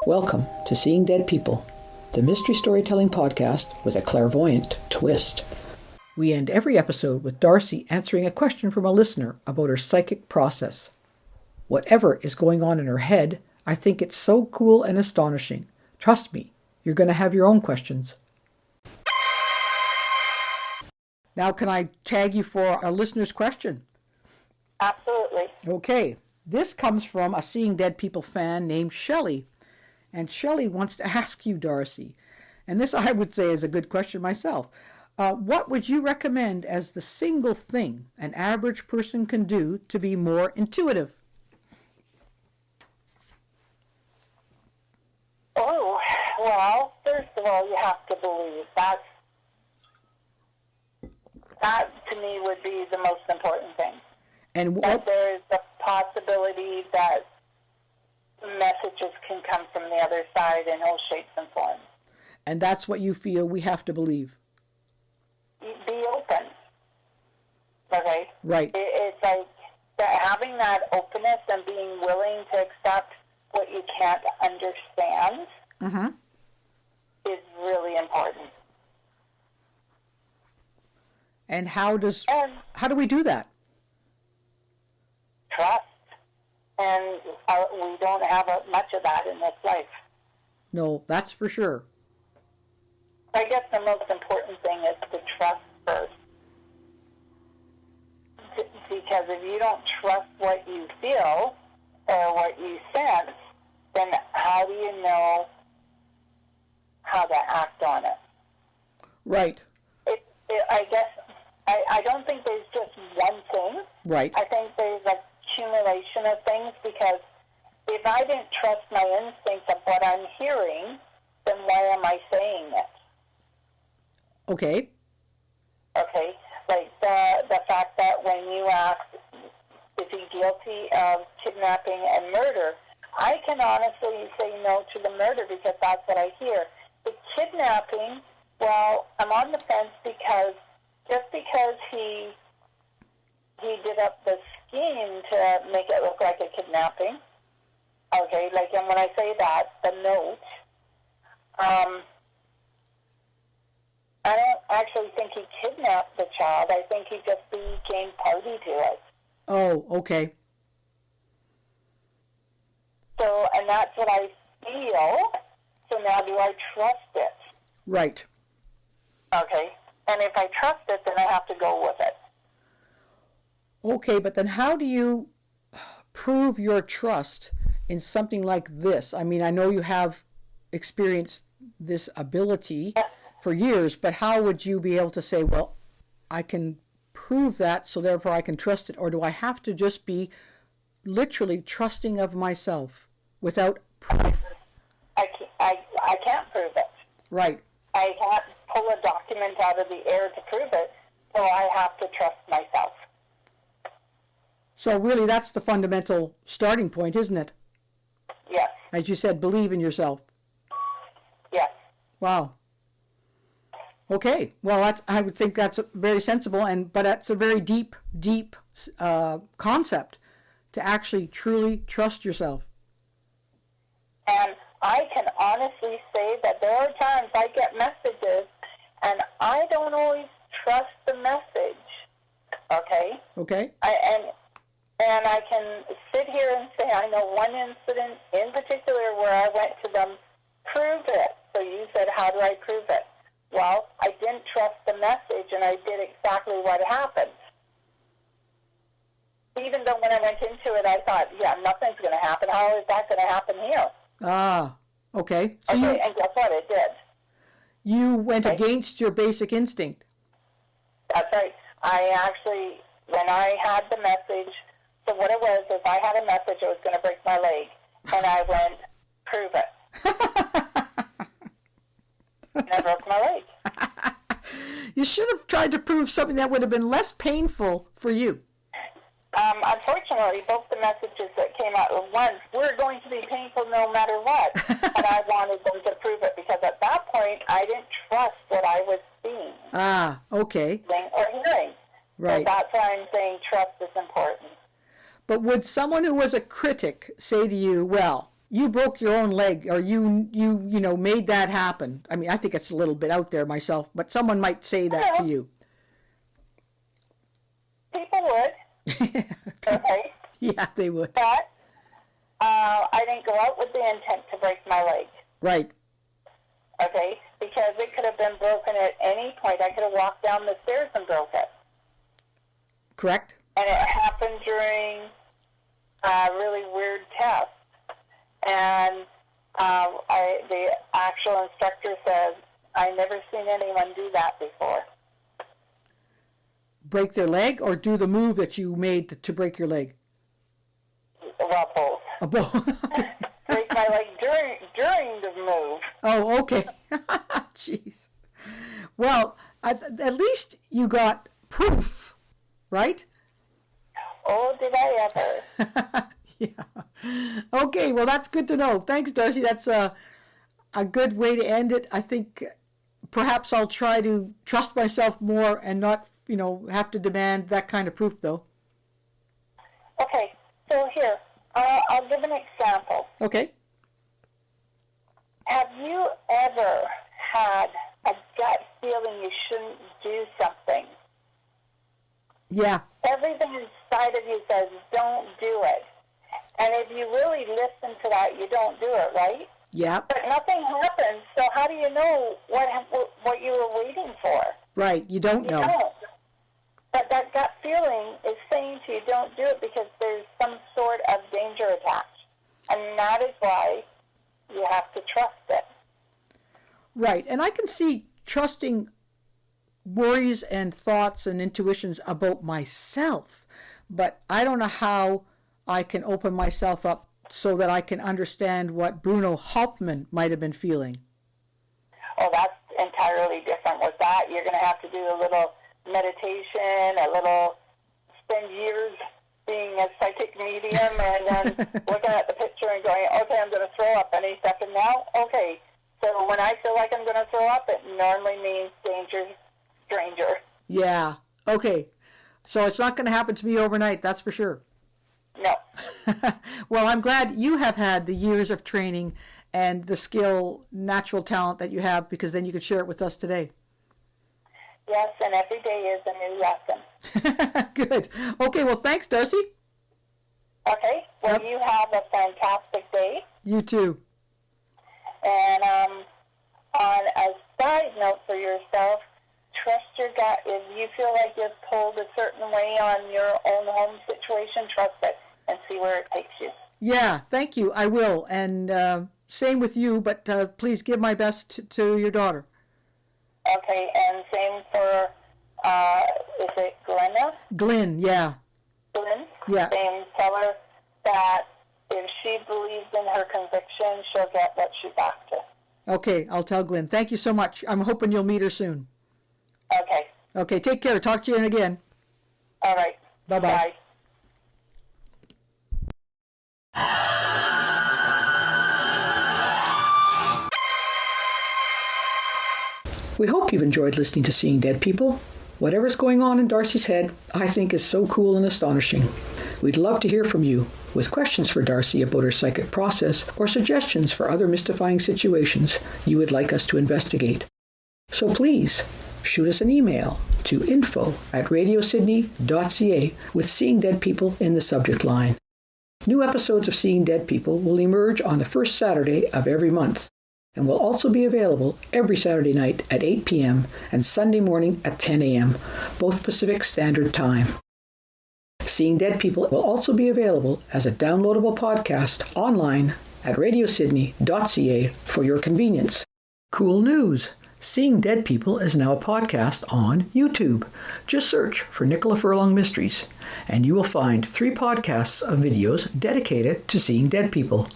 Welcome to Seeing Dead People, the mystery storytelling podcast with a clairvoyant twist. We end every episode with Darcy answering a question from a listener about her psychic process. Whatever is going on in her head, I think it's so cool and astonishing. Trust me, you're going to have your own questions. Now, can I tag you for a listener's question? Absolutely. Okay. This comes from a Seeing Dead People fan named Shelley. And Shelley wants to ask you, Darcy, and this I would say is a good question myself. What would you recommend as the single thing an average person can do to be more intuitive? Oh, well, first of all, you have to believe. That to me would be the most important thing. And that there is a possibility that messages can come from the other side in all shapes and forms. And that's what you feel we have to believe? Be open. Okay? Right. It's like having that openness and being willing to accept what you can't understand is really important. And how do we do that? Trust. And we don't have much of that in this life. No, that's for sure. I guess the most important thing is to trust first. Because if you don't trust what you feel or what you sense, then how do you know how to act on it? Right. I guess, I don't think there's just one thing. Right. I think there's a accumulation of things, because if I didn't trust my instincts of what I'm hearing, then why am I saying it? Okay. Okay, like the fact that when you ask, is he guilty of kidnapping and murder, I can honestly say no to the murder because that's what I hear. The kidnapping, well, I'm on the fence because just because he did up the scheme to make it look like a kidnapping. Okay, like, and when I say that, the note, I don't actually think he kidnapped the child. I think he just became party to it. Oh, okay. So, and that's what I feel. So now do I trust it? Right. Okay. And if I trust it, then I have to go with it. Okay, but then how do you prove your trust in something like this? I mean, I know you have experienced this ability for years, but how would you be able to say, well, I can prove that, so therefore I can trust it? Or do I have to just be literally trusting of myself without proof? I can't prove it. Right. I can't pull a document out of the air to prove it, so I have to trust myself. So really that's the fundamental starting point, isn't it? Yes. As you said, believe in yourself. Yes. Wow. Okay. Well, I would think that's very sensible, but that's a very deep concept to actually truly trust yourself. And I can honestly say that there are times I get messages and I don't always trust the message. Okay? Okay. And I can sit here and say I know one incident in particular where I went to them, prove it. So you said, how do I prove it? Well, I didn't trust the message, and I did exactly what happened. Even though when I went into it, I thought, yeah, nothing's going to happen. How is that going to happen here? Ah, okay. So okay, and guess what? It did. You went against your basic instinct. That's right. I actually, when I had the message, so what it was is I had a message that was going to break my leg, and I went, prove it. And I broke my leg. You should have tried to prove something that would have been less painful for you. Unfortunately, both the messages that came out at once were going to be painful no matter what. And I wanted them to prove it because at that point, I didn't trust what I was seeing. Ah, okay. Or hearing. Right. So that's why I'm saying trust is important. But would someone who was a critic say to you, well, you broke your own leg, or you know, made that happen. I mean, I think it's a little bit out there myself, but someone might say that to you. People would. Okay. Yeah, they would. But I didn't go out with the intent to break my leg. Right. Okay? Because it could have been broken at any point. I could have walked down the stairs and broke it. Correct. And it happened during a really weird test. And the actual instructor says, I've never seen anyone do that before. Break their leg, or do the move that you made to break your leg? Well, both. Both. Break my leg during the move. Oh, okay. Jeez. Well, at least you got proof, right? Oh, did I ever. Yeah. Okay, well, that's good to know. Thanks, Darcy. That's a good way to end it. I think perhaps I'll try to trust myself more and not, you know, have to demand that kind of proof, though. Okay, so here, I'll give an example. Okay. Have you ever had a gut feeling you shouldn't do something? Yeah. Everything inside of you says, don't do it. And if you really listen to that, you don't do it, right? Yeah. But nothing happens, so how do you know what you were waiting for? Right, you don't know. You don't. But that gut feeling is saying to you, don't do it because there's some sort of danger attached. And that is why you have to trust it. Right, and I can see trusting worries and thoughts and intuitions about myself, but I don't know how I can open myself up so that I can understand what Bruno Hauptmann might have been feeling. Oh, that's entirely different. With that, you're going to have to do a little meditation, spend years being a psychic medium, and then looking at the picture and going, okay, I'm going to throw up any second now. Okay, so when I feel like I'm going to throw up, it normally means danger, stranger. Yeah, okay. So it's not going to happen to me overnight, that's for sure. No. Well, I'm glad you have had the years of training and the skill, natural talent that you have, because then you could share it with us today. Yes, and every day is a new lesson. Good. Okay, well, thanks, Darcy. Okay, well, Yep. you have a fantastic day. You too. And on a side note for yourself, trust your gut. If you feel like you're pulled a certain way on your own home situation, trust it and see where it takes you. Yeah, thank you. I will. And same with you, but please give my best to your daughter. Okay, and same for, is it Glenna? Glenn, yeah. Glenn? Yeah. Same, tell her that if she believes in her conviction, she'll get what she's after. Okay, I'll tell Glenn. Thank you so much. I'm hoping you'll meet her soon. Okay. Okay, take care. Talk to you again. All right. Bye-bye. Bye. We hope you've enjoyed listening to Seeing Dead People. Whatever's going on in Darcy's head, I think is so cool and astonishing. We'd love to hear from you with questions for Darcy about her psychic process or suggestions for other mystifying situations you would like us to investigate. So please, shoot us an email to info@radiosidney.ca with Seeing Dead People in the subject line. New episodes of Seeing Dead People will emerge on the first Saturday of every month, and will also be available every Saturday night at 8 p.m. and Sunday morning at 10 a.m., both Pacific Standard Time. Seeing Dead People will also be available as a downloadable podcast online at RadioSidney.ca for your convenience. Cool news! Seeing Dead People is now a podcast on YouTube. Just search for Nicola Furlong Mysteries, and you will find 3 podcasts of videos dedicated to Seeing Dead People.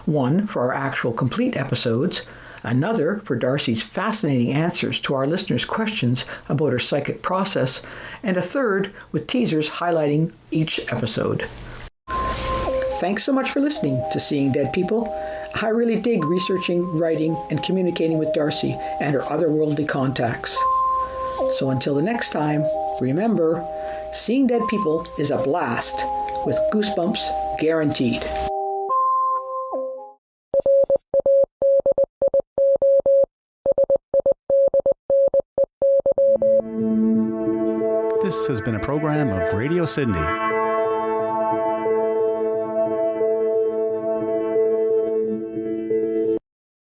One for our actual complete episodes, another for Darcy's fascinating answers to our listeners' questions about her psychic process, and a third with teasers highlighting each episode. Thanks so much for listening to Seeing Dead People. I really dig researching, writing, and communicating with Darcy and her otherworldly contacts. So until the next time, remember, Seeing Dead People is a blast with Goosebumps Guaranteed. This has been a program of Radio Sydney.